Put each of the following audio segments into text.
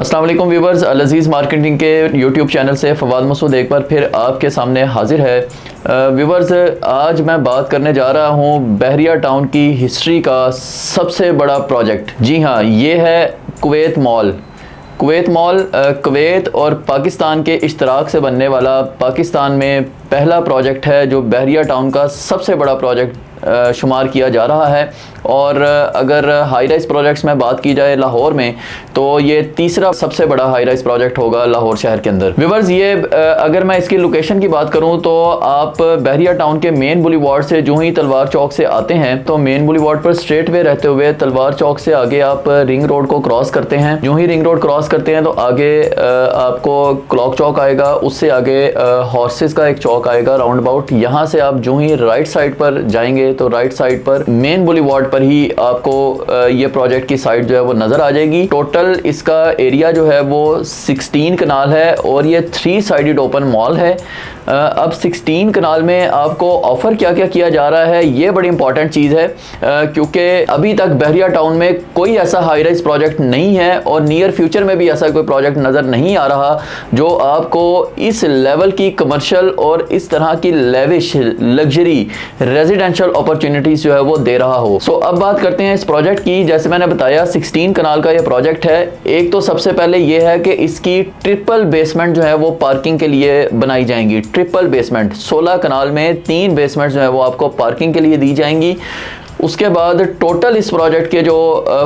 अस्सलाम वालेकुम व्यूवर्स, अल अज़ीज़ मार्केटिंग के यूट्यूब चैनल से फवाद मसूद एक बार फिर आपके सामने हाजिर है। व्यूवर्स, आज मैं बात करने जा रहा हूँ बहरिया टाउन की हिस्ट्री का सबसे बड़ा प्रोजेक्ट। जी हाँ, ये है Kuwait mall. Kuwait mall Kuwait और पाकिस्तान के इश्तराक से बनने वाला पाकिस्तान में पहला प्रोजेक्ट है जो बहरिया टाउन का सबसे बड़ा प्रोजेक्ट शुमार किया जा रहा है। और अगर हाई राइज प्रोजेक्ट्स में बात की जाए लाहौर में, तो ये तीसरा सबसे बड़ा हाई राइज प्रोजेक्ट होगा लाहौर शहर के अंदर। व्यूवर्स, ये अगर मैं इसकी लोकेशन की बात करूं तो आप बहरिया टाउन के मेन बुलीवार्ड से जो ही तलवार चौक से आते हैं तो मेन बुलीवार्ड पर स्ट्रेट वे रहते हुए तलवार चौक से आगे आप रिंग रोड को क्रॉस करते हैं। जो ही रिंग रोड क्रॉस करते हैं तो आगे आपको क्लॉक चौक आएगा, उससे आगे हॉर्सेस का एक चौक आएगा राउंड अबाउट। यहाँ से आप जो ही राइट साइड पर जाएंगे तो राइट साइड पर मेन बुलीवार्ड पर ही आपको ये प्रोजेक्ट की साइट जो है वो नजर आ जाएगी। टोटल इसका एरिया जो है वो 16 कनाल है और ये 3 साइडेड ओपन मॉल है। अब 16 कनाल में आपको ऑफर क्या क्या किया जा रहा है, ये बड़ी इंपॉर्टेंट चीज़ है, क्योंकि अभी तक बहरिया टाउन में कोई ऐसा हाई राइज प्रोजेक्ट नहीं है और नियर फ्यूचर में भी ऐसा कोई प्रोजेक्ट नज़र नहीं आ रहा जो आपको इस लेवल की कमर्शियल और इस तरह की लेविश लग्जरी रेजिडेंशियल अपॉर्चुनिटीज जो है वो दे रहा हो। सो अब बात करते हैं इस प्रोजेक्ट की। जैसे मैंने बताया 16 कनाल का ये प्रोजेक्ट है। एक तो सबसे पहले ये है कि इसकी ट्रिपल बेसमेंट जो है वो पार्किंग के लिए बनाई जाएंगी। ट्रिपल बेसमेंट 16 कनाल में 3 बेसमेंट जो है वो आपको पार्किंग के लिए दी जाएंगी। उसके बाद टोटल इस प्रोजेक्ट के जो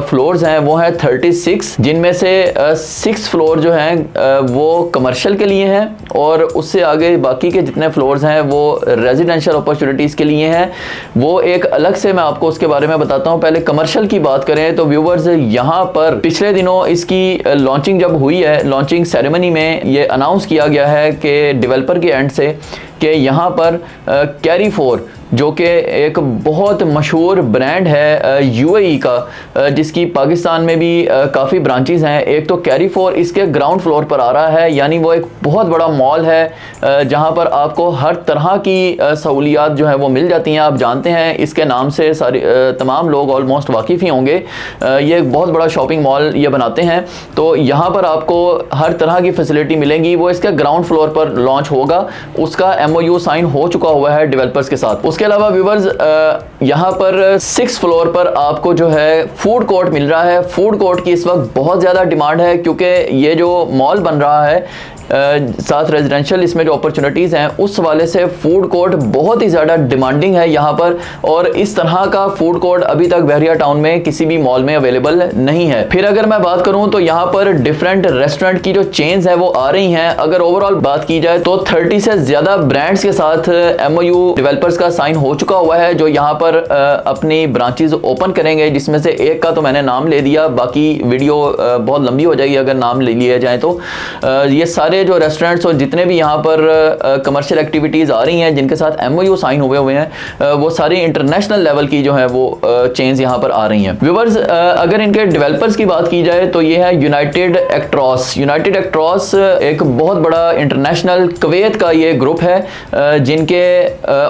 फ्लोर्स हैं वो हैं 36, जिनमें से 6 फ्लोर जो हैं वो कमर्शियल के लिए हैं और उससे आगे बाकी के जितने फ्लोर्स हैं वो रेजिडेंशियल अपॉर्चुनिटीज़ के लिए हैं। वो एक अलग से मैं आपको उसके बारे में बताता हूँ। पहले कमर्शियल की बात करें तो व्यूवर्स, यहाँ पर पिछले दिनों इसकी लॉन्चिंग जब हुई है, लॉन्चिंग सेरेमनी में ये अनाउंस किया गया है कि डेवलपर के एंड से कि यहाँ पर कैरी4 जो कि एक बहुत मशहूर ब्रांड है यूएई का, जिसकी पाकिस्तान में भी काफ़ी ब्रांचेस हैं। एक तो कैरी4 इसके ग्राउंड फ्लोर पर आ रहा है, यानी वो एक बहुत बड़ा मॉल है जहां पर आपको हर तरह की सहूलियात जो है वो मिल जाती हैं। आप जानते हैं इसके नाम से सारे तमाम लोग ऑलमोस्ट वाकिफ़ ही होंगे। ये एक बहुत बड़ा शॉपिंग मॉल ये बनाते हैं, तो यहाँ पर आपको हर तरह की फैसिलिटी मिलेंगी। वो इसके ग्राउंड फ्लोर पर लॉन्च होगा, उसका MOU साइन हो चुका हुआ है डेवलपर्स के साथ। उसके अलावा व्यूवर्स, यहाँ पर 6 फ्लोर पर आपको जो है फूड कोर्ट मिल रहा है। फूड कोर्ट की इस वक्त बहुत ज़्यादा डिमांड है, क्योंकि ये जो मॉल बन रहा है साथ रेजिडेंशियल इसमें जो अपॉर्चुनिटीज़ हैं उस वाले से फूड कोर्ट बहुत ही ज़्यादा डिमांडिंग है यहाँ पर। और इस तरह का फूड कोर्ट अभी तक बहरिया टाउन में किसी भी मॉल में अवेलेबल नहीं है। फिर अगर मैं बात करूँ तो यहाँ पर डिफरेंट रेस्टोरेंट की जो चेन्स है वो आ रही हैं। अगर ओवरऑल बात की जाए तो 30 से ज़्यादा ब्रांड्स के साथ MOU डेवलपर्स का साइन हो चुका हुआ है, जो यहाँ पर अपनी ब्रांचेज ओपन करेंगे, जिसमें से एक का तो मैंने नाम ले दिया, बाकी वीडियो बहुत लंबी हो जाएगी अगर नाम ले लिया जाए तो। ये सारे जो रेस्टोरेंट्स और जितने भी यहाँ पर कमर्शियल एक्टिविटीज़ आ रही हैं जिनके साथ MOU साइन हुए हैं, वो सारी इंटरनेशनल लेवल की जो है वो चेन्स यहाँ पर आ रही हैं। व्यूवर्स, अगर इनके डेवलपर्स की बात की जाए तो ये है यूनाइटेड एक्ट्रॉस। यूनाइटेड एक्ट्रॉस एक बहुत बड़ा इंटरनेशनल कुवैत का ये ग्रुप है, जिनके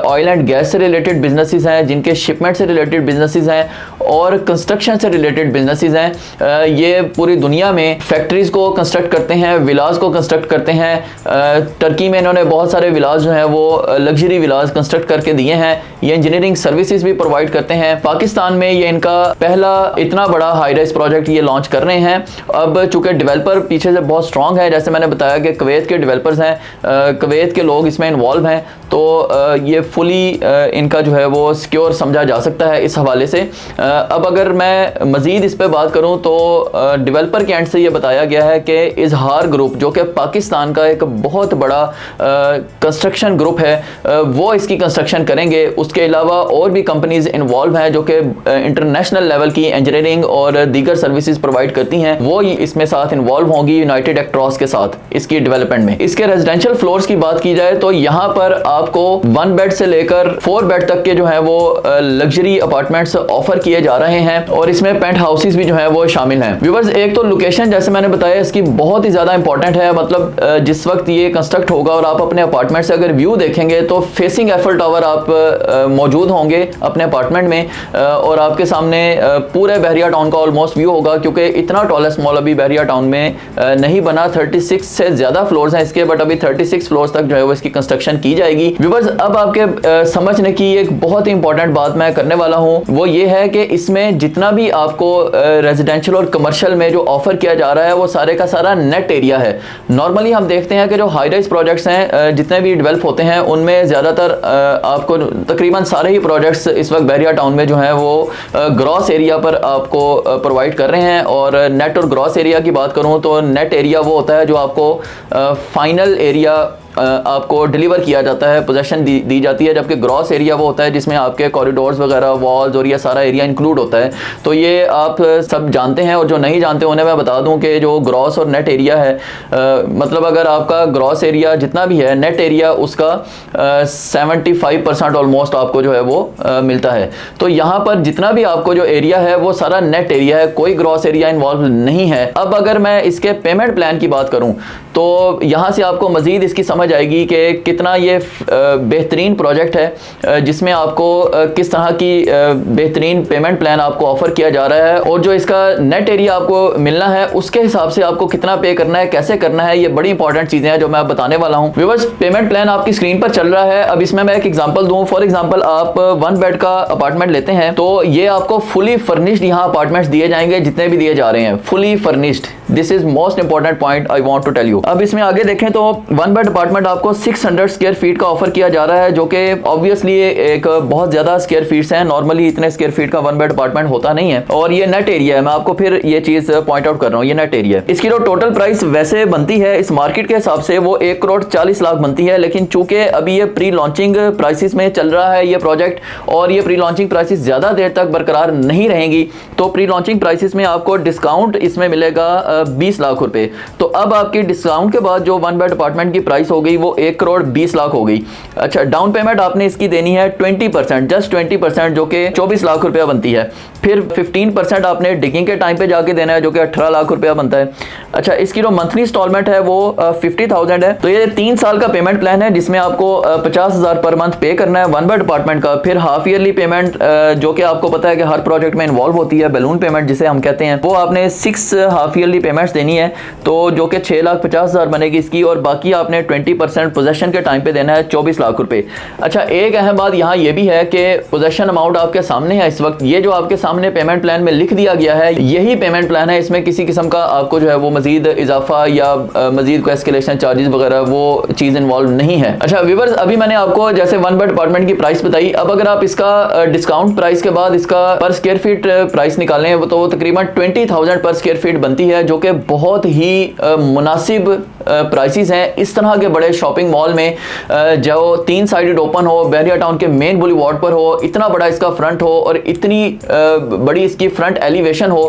ऑयल एंड गैस से रिलेटेड बिजनेसेस हैं, जिनके शिपमेंट से रिलेटेड बिजनेसेस हैं और कंस्ट्रक्शन से रिलेटेड बिजनेसेस हैं। ये पूरी दुनिया में फैक्ट्रीज को कंस्ट्रक्ट करते हैं, विलास को कंस्ट्रक्ट करते हैं। टर्की में इन्होंने बहुत सारे विलास जो हैं वो लग्जरी विलास कंस्ट्रक्ट करके दिए हैं। ये इंजीनियरिंग सर्विसेज भी प्रोवाइड करते हैं। पाकिस्तान में ये इनका पहला इतना बड़ा हाई राइज प्रोजेक्ट ये लॉन्च कर रहे हैं। अब चूंकि डेवलपर पीछे से बहुत स्ट्रांग है, जैसे मैंने बताया कि कुवैत के डेवलपर्स हैं, कुवैत के लोग इसमें इन्वॉल्व हैं, तो ये फुली इनका जो है वो सिक्योर समझा जा सकता है इस हवाले से। अब अगर मैं मज़ीद इस पर बात करूँ तो डेवलपर के एंड से ये बताया गया है कि इजहार ग्रुप, जो कि पाकिस्तान का एक बहुत बड़ा कंस्ट्रक्शन ग्रुप है, वो इसकी कंस्ट्रक्शन करेंगे। उसके अलावा और भी कंपनीज इन्वॉल्व हैं जो कि इंटरनेशनल लेवल की इंजीनियरिंग और दीगर सर्विसेज प्रोवाइड करती हैं, वो इसमें साथ इन्वॉल्व होंगी यूनाइटेड एक्ट्रॉस के साथ इसकी डेवलपमेंट में। इसके रेजिडेंशियल फ्लोर्स की बात की जाए तो यहाँ पर आपको 1 बेड से लेकर 4 बेड तक के जो है वो लग्जरी अपार्टमेंट्स ऑफर किए जा रहे हैं और इसमें पेंट हाउसेस भी जो है वो शामिल हैं। व्यूअर्स, एक तो लोकेशन जैसे मैंने बताया इसकी बहुत ही ज़्यादा इंपॉर्टेंट है, मतलब जिस वक्त ये कंस्ट्रक्ट होगा और आप अपने अपार्टमेंट से अगर व्यू देखेंगे तो फेसिंग एफिल टावर आप मौजूद होंगे अपने अपार्टमेंट में, और आपके सामने पूरे बहरिया टाउन का ऑलमोस्ट व्यू होगा, क्योंकि इतना टॉलेस्ट मॉल अभी बहरिया टाउन में नहीं बना। 36 से ज़्यादा फ्लोर्स हैं इसके, बट अभी 36 फ्लोर्स तक जो है वो इसकी कंस्ट्रक्शन की जाएगी। व्यूअर्स, अब आपके समझने की एक बहुत ही इंपॉर्टेंट बात मैं करने वाला हूँ, वो ये है कि इसमें जितना भी आपको रेजिडेंशियल और कमर्शियल में जो ऑफर किया जा रहा है वो सारे का सारा नेट एरिया है। नॉर्मली हम देखते हैं कि जो हाई राइज प्रोजेक्ट्स हैं जितने भी डेवलप होते हैं उनमें ज़्यादातर आपको तकरीबन सारे ही प्रोजेक्ट्स इस वक्त बहरिया टाउन में जो है वो ग्रॉस एरिया पर आपको प्रोवाइड कर रहे हैं। और नेट और ग्रॉस एरिया की बात करूं तो नेट एरिया वो होता है जो आपको फाइनल एरिया आपको डिलीवर किया जाता है, पोजेशन दी जाती है, जबकि ग्रॉस एरिया वो होता है जिसमें आपके कॉरिडोर्स वगैरह, वॉल्स और ये सारा एरिया इंक्लूड होता है। तो ये आप सब जानते हैं, और जो नहीं जानते उन्हें मैं बता दूं कि जो ग्रॉस और नेट एरिया है, मतलब अगर आपका ग्रॉस एरिया जितना भी है, नेट एरिया उसका 75% ऑलमोस्ट आपको जो है वो मिलता है। तो यहाँ पर जितना भी आपको जो एरिया है वो सारा नेट एरिया है, कोई ग्रॉस एरिया इन्वॉल्व नहीं है। अब अगर मैं इसके पेमेंट प्लान की बात करूँ तो यहाँ से आपको मज़ीद इसकी समझ आएगी कि कितना ये बेहतरीन प्रोजेक्ट है, जिसमें आपको किस तरह की बेहतरीन पेमेंट प्लान आपको ऑफर किया जा रहा है, और जो इसका नेट एरिया आपको मिलना है उसके हिसाब से आपको कितना पे करना है, कैसे करना है, ये बड़ी इंपॉर्टेंट चीज़ें हैं जो मैं बताने वाला हूँ। व्यूअर्स, पेमेंट प्लान आपकी स्क्रीन पर चल रहा है। अब इसमें मैं एक एग्जांपल दूँ। फॉर एग्जांपल, आप 1 बेड का अपार्टमेंट लेते हैं तो ये आपको फुली फर्निश्ड यहाँ अपार्टमेंट्स दिए जाएंगे, जितने भी दिए जा रहे हैं fully furnished. This is most important point I want to tell you. अब इसमें आगे देखें तो 1 बेड अपार्टमेंट आपको 600 स्क्वायर फीट का ऑफर किया जा रहा है, जो कि ऑब्वियसली एक बहुत ज्यादा स्क्वायर फीट्स हैं। नॉर्मली इतने स्क्वायर फीट का 1 बेड अपार्टमेंट होता नहीं है, और ये नेट एरिया है। मैं आपको फिर ये चीज पॉइंट आउट कर रहा हूँ, ये नेट एरिया। इसकी जो टोटल प्राइस वैसे बनती है इस मार्केट के हिसाब से वो 1 करोड़ 40 लाख बनती है, लेकिन चूंकि अभी ये प्री लॉन्चिंग प्राइसेस में चल रहा है ये प्रोजेक्ट, और ये प्री लॉन्चिंग प्राइसेस ज्यादा देर तक बरकरार नहीं रहेंगी, तो प्री लॉन्चिंग प्राइसेस में आपको डिस्काउंट इसमें मिलेगा 20 लाख रुपए। तो अब आपकी डिस्काउंट के बाद जो 1 बेड अपार्टमेंट की प्राइस हो गई वो 1 करोड़ 20 लाख हो गई। अच्छा, डाउन पेमेंट आपने इसकी देनी है 20%, जस्ट 20%, जो कि 24 लाख रुपया बनती है। फिर 15% आपने डिगिंग के टाइम पे जाके देना है, जो कि 18 लाख रुपया बनता है। अच्छा, इसकी जो मंथली इंस्टॉलमेंट है वो 50,000 है। तो ये 3 साल का पेमेंट प्लान है जिसमें आपको 50,000 पर मंथ पे करना है 1 बेड अपार्टमेंट का। फिर हाफ ईयरली पेमेंट, जो कि आपको पता है कि हर प्रोजेक्ट में इन्वॉल्व होती है, बैलून पेमेंट जिसे हम कहते हैं, वो आपने 6 हाफ ईयरली पेमेंट्स देनी है, तो जो कि 6,50,000 बनेगी इसकी, और बाकी आपने 20% पोजेशन के टाइम पे देना है 24 लाख रुपए। अच्छा, एक अहम बात यहाँ ये भी है कि पोजेशन अमाउंट आपके सामने है इस वक्त। ये जो आपके सामने पेमेंट प्लान में लिख दिया गया है यही पेमेंट प्लान है, इसमें किसी किस्म का आपको जो है वो मजीद इजाफा या मजीद कोई एस्केलेशन चार्जेस वगैरह वो चीज इन्वॉल्व नहीं है। अच्छा व्यूअर्स, अभी मैंने आपको जैसे 1 बेड अपार्टमेंट की प्राइस बताई, अब अगर आप इसका डिस्काउंट प्राइस के बाद इसका पर स्क्वायर फीट प्राइस निकालें तो वो तकरीबन 20,000 पर स्क्वायर फीट बनती है, जो कि बहुत ही मुनासिब प्राइसेस हैं। इस तरह के बड़े शॉपिंग मॉल में जो 3 साइडेड ओपन हो, बहरिया टाउन के मेन बुलीवार्ड पर हो, इतना बड़ा इसका फ्रंट हो और इतनी बड़ी इसकी फ्रंट एलिवेशन हो,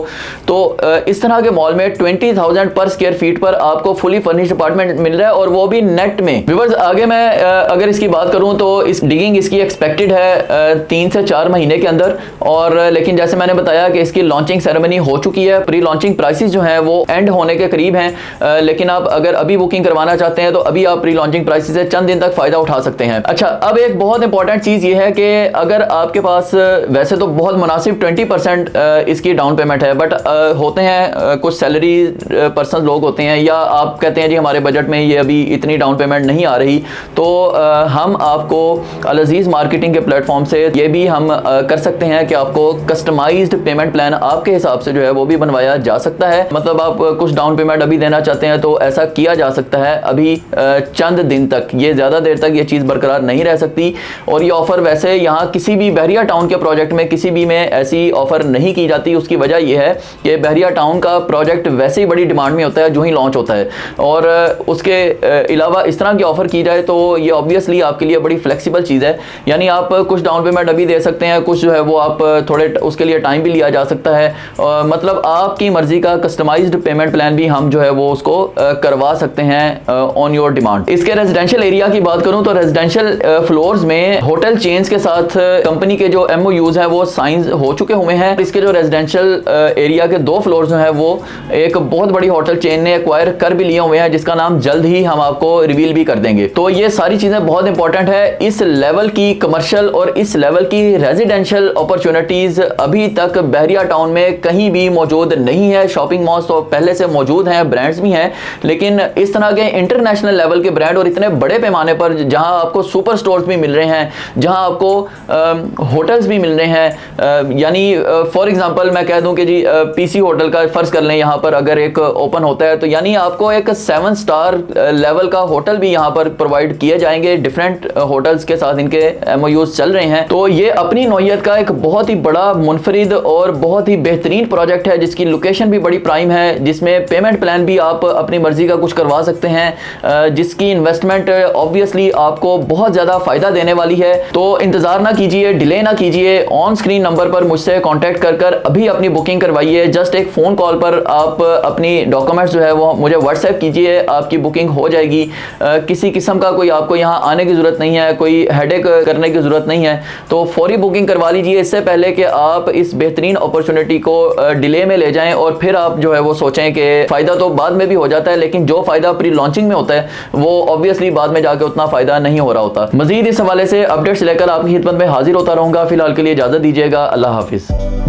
तो इस तरह के मॉल में 20,000 पर स्क्वायर फीट पर आपको फुली फर्निश्ड अपार्टमेंट मिल रहा है, और वो भी नेट में। व्यूअर्स, आगे मैं अगर इसकी बात करूं तो इस डिगिंग इसकी एक्सपेक्टेड है 3 से 4 महीने के अंदर, और लेकिन जैसे मैंने बताया कि इसकी लॉन्चिंग सेरेमनी हो चुकी है, प्री लॉन्चिंग प्राइसेस जो हैं वो एंड होने के करीब हैं, लेकिन आप अगर अभी बुकिंग करवाना चाहते हैं तो अभी आप प्री लॉन्चिंग प्राइसेस से चंद दिन तक फायदा उठा सकते हैं। अच्छा, अब एक बहुत इंपॉर्टेंट चीज ये है कि अगर आपके पास वैसे तो बहुत मुनासिब 20% इसकी डाउन पेमेंट है, बट होते हैं कुछ सैलरी पर्सन लोग होते हैं, या आप कहते हैं जी हमारे बजट में ये अभी इतनी डाउन पेमेंट नहीं आ रही, तो हम आपको अल अजीज मार्केटिंग के प्लेटफॉर्म से ये भी हम कर सकते हैं कि आपको कस्टमाइज्ड पेमेंट प्लान आपके हिसाब से जो है वो भी बनवाया जा सकता है। मतलब आप कुछ डाउन पेमेंट अभी देना चाहते हैं तो ऐसा किया जा सकता है अभी चंद दिन तक, ये ज़्यादा देर तक ये चीज़ बरकरार नहीं रह सकती। और ये ऑफ़र वैसे यहाँ किसी भी बहरिया टाउन के प्रोजेक्ट में किसी भी में ऐसी ऑफ़र नहीं की जाती। उसकी वजह यह है कि बहरिया टाउन का प्रोजेक्ट वैसे ही बड़ी डिमांड में होता है जो ही लॉन्च होता है, और उसके अलावा इस तरह की ऑफ़र की जाए तो ये ऑब्वियसली आपके लिए बड़ी फ्लेक्सिबल चीज़ है। यानी आप कुछ डाउन पेमेंट अभी दे सकते हैं, कुछ जो है वो आप थोड़े उसके लिए टाइम भी लिया जा सकता है, मतलब आपकी मर्ज़ी का कस्टमाइज्ड पेमेंट प्लान भी हम जो है वो उसको करवा सकते हैं ऑन योर डिमांड। इसके रेजिडेंशियल एरिया की बात करूं तो रेजिडेंशियल फ्लोर्स में होटल चेन्स के साथ कंपनी के जो MOUs हैं वो साइन हो चुके हुए हैं। इसके जो रेजिडेंशियल एरिया के 2 फ्लोर्स जो हैं वो एक बहुत बड़ी होटल चेन ने एक्वायर कर भी लिए हुए हैं, जिसका नाम जल्द ही हम आपको रिवील भी कर देंगे। तो ये सारी चीजें बहुत इंपॉर्टेंट है। इस लेवल की कमर्शियल और इस लेवल की रेजिडेंशियल अपॉर्चुनिटीज अभी तक बहरिया टाउन में कहीं भी मौजूद नहीं है। शॉपिंग मॉल्स तो पहले से मौजूद हैं, ब्रांड्स भी हैं, लेकिन इस तरह के इंटरनेशनल लेवल के ब्रांड और इतने बड़े पैमाने पर जहां आपको सुपर स्टोर्स भी मिल रहे हैं, जहां आपको होटल्स भी मिल रहे हैं, यानी फॉर एग्जांपल मैं कह दूं कि जी PC होटल का फर्ज कर लें, यहां पर अगर एक ओपन होता है तो यानी आपको एक 7 स्टार लेवल का होटल भी यहां पर प्रोवाइड किए जाएंगे। डिफरेंट होटल्स के साथ इनके MOUs चल रहे हैं। तो ये अपनी नौयत का एक बहुत ही बड़ा मुनफरिद और बहुत ही बेहतरीन प्रोजेक्ट है, जिसकी लोकेशन भी बड़ी प्राइम है, जिसमें पेमेंट प्लान भी आप अपनी मर्जी का कुछ करवा सकते हैं, जिसकी इन्वेस्टमेंट ऑब्वियसली आपको बहुत ज्यादा फायदा देने वाली है। तो इंतजार ना कीजिए, डिले ना कीजिए, ऑन स्क्रीन नंबर पर मुझसे कॉन्टैक्ट कर अभी अपनी बुकिंग करवाइए। जस्ट एक फोन कॉल पर आप अपनी डॉक्यूमेंट्स जो है वो मुझे व्हाट्सएप कीजिए, आपकी बुकिंग हो जाएगी। किसी किस्म का कोई आपको यहाँ आने की जरूरत नहीं है, कोई हेडेक करने की जरूरत नहीं है। तो फौरी बुकिंग करवा लीजिए इससे पहले कि आप इस बेहतरीन अपॉर्चुनिटी को डिले में ले जाएं और फिर आप जो है वो सोचें कि फायदा तो बाद में भी हो जाता है, लेकिन जो फायदा प्री लॉन्चिंग में होता है वो ऑब्वियसली बाद में जाके उतना फायदा नहीं हो रहा होता। मजीद इस हवाले से अपडेट्स लेकर आपकी खिदमत में हाजिर होता रहूंगा। फिलहाल के लिए इजाजत दीजिएगा। अल्लाह हाफिज।